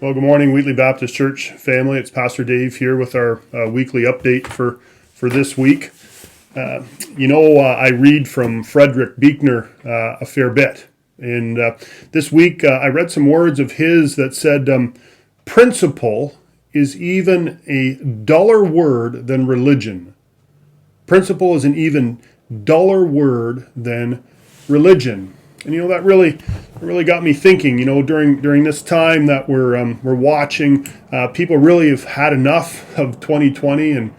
Well, good morning, Wheatley Baptist Church family. It's Pastor Dave here with our weekly update for this week. I read from Frederick Buechner a fair bit. And this week I read some words of his that said, principle is even a duller word than religion. Principle is an even duller word than religion. And that really got me thinking. During this time that we're watching, people really have had enough of 2020 and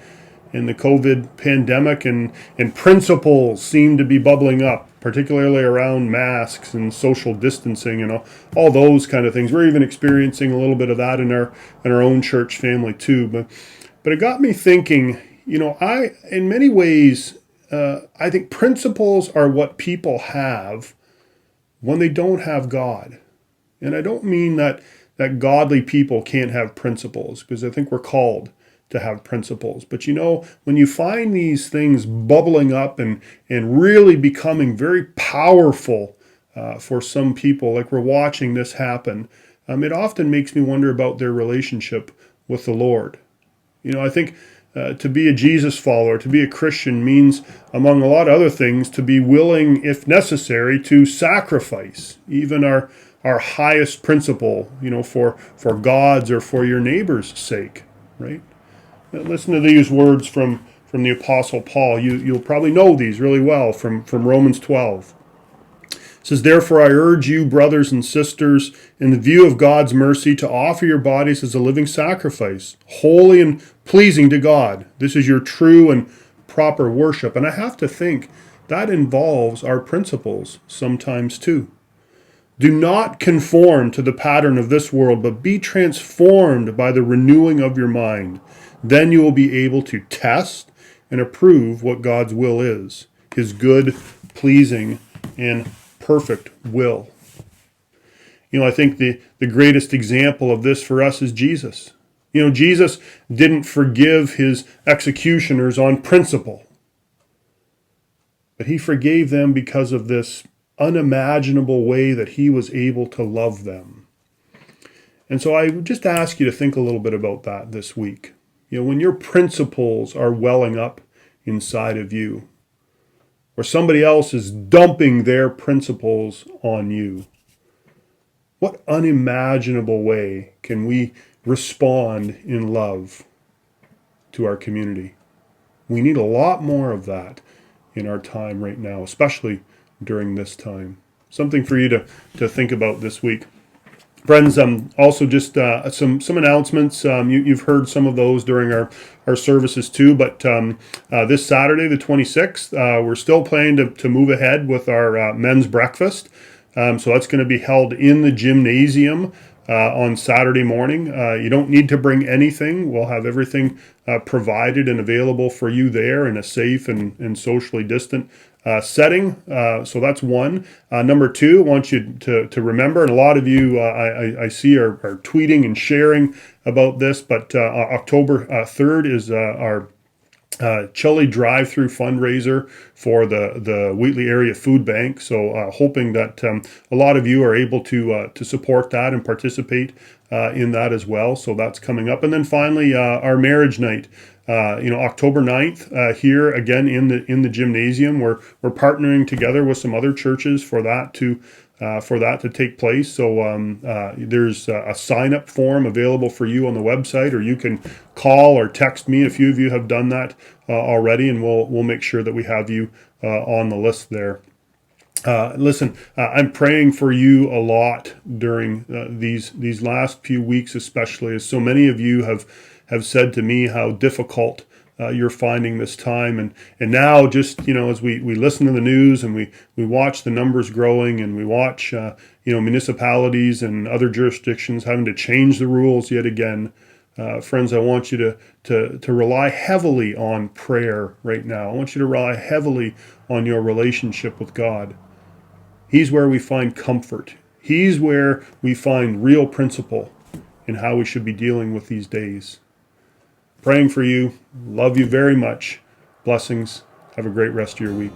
the COVID pandemic, and principles seem to be bubbling up, particularly around masks and social distancing and all those kind of things. We're even experiencing a little bit of that in our own church family too. But it got me thinking. In many ways, I think principles are what people have when they don't have God. And I don't mean that godly people can't have principles, because I think we're called to have principles. But when you find these things bubbling up and really becoming very powerful for some people, like we're watching this happen, it often makes me wonder about their relationship with the Lord. I think to be a Jesus follower, to be a Christian, means, among a lot of other things, to be willing, if necessary, to sacrifice even our highest principle, for God's or for your neighbor's sake, right? Listen to these words from the Apostle Paul. You'll probably know these really well from Romans 12. It says, "Therefore I urge you, brothers and sisters, in the view of God's mercy, to offer your bodies as a living sacrifice, holy and pleasing to God. This is your true and proper worship." And I have to think that involves our principles sometimes too. "Do not conform to the pattern of this world, but be transformed by the renewing of your mind. Then you will be able to test and approve what God's will is, his good, pleasing, and perfect will." I think the greatest example of this for us is Jesus. Jesus didn't forgive his executioners on principle, but he forgave them because of this unimaginable way that he was able to love them. And so I would just ask you to think a little bit about that this week. When your principles are welling up inside of you, or somebody else is dumping their principles on you, what unimaginable way can we respond in love to our community? We need a lot more of that in our time right now, especially during this time. Something for you to think about this week. Friends, also just some announcements. You've heard some of those during our services too, but this Saturday, the 26th, we're still planning to move ahead with our men's breakfast. So that's going to be held in the gymnasium on Saturday morning. You don't need to bring anything. We'll have everything provided and available for you there in a safe and socially distant setting. So that's one. Number two, I want you to remember, and a lot of you I see are tweeting and sharing about this, but October 3rd is our chili drive-through fundraiser for the Wheatley Area Food Bank. So hoping that a lot of you are able to support that and participate in that as well. So that's coming up. And then finally, our marriage night. October 9th, here again in the gymnasium. We're partnering together with some other churches for that to take place. So there's a sign-up form available for you on the website, or you can call or text me. A few of you have done that already, and we'll make sure that we have you on the list there. Listen, I'm praying for you a lot during these last few weeks, especially as so many of you have said to me how difficult you're finding this time. And now just, as we listen to the news and we watch the numbers growing, and we watch, municipalities and other jurisdictions having to change the rules yet again, friends, I want you to rely heavily on prayer right now. I want you to rely heavily on your relationship with God. He's where we find comfort. He's where we find real principle in how we should be dealing with these days. Praying for you. Love you very much. Blessings. Have a great rest of your week.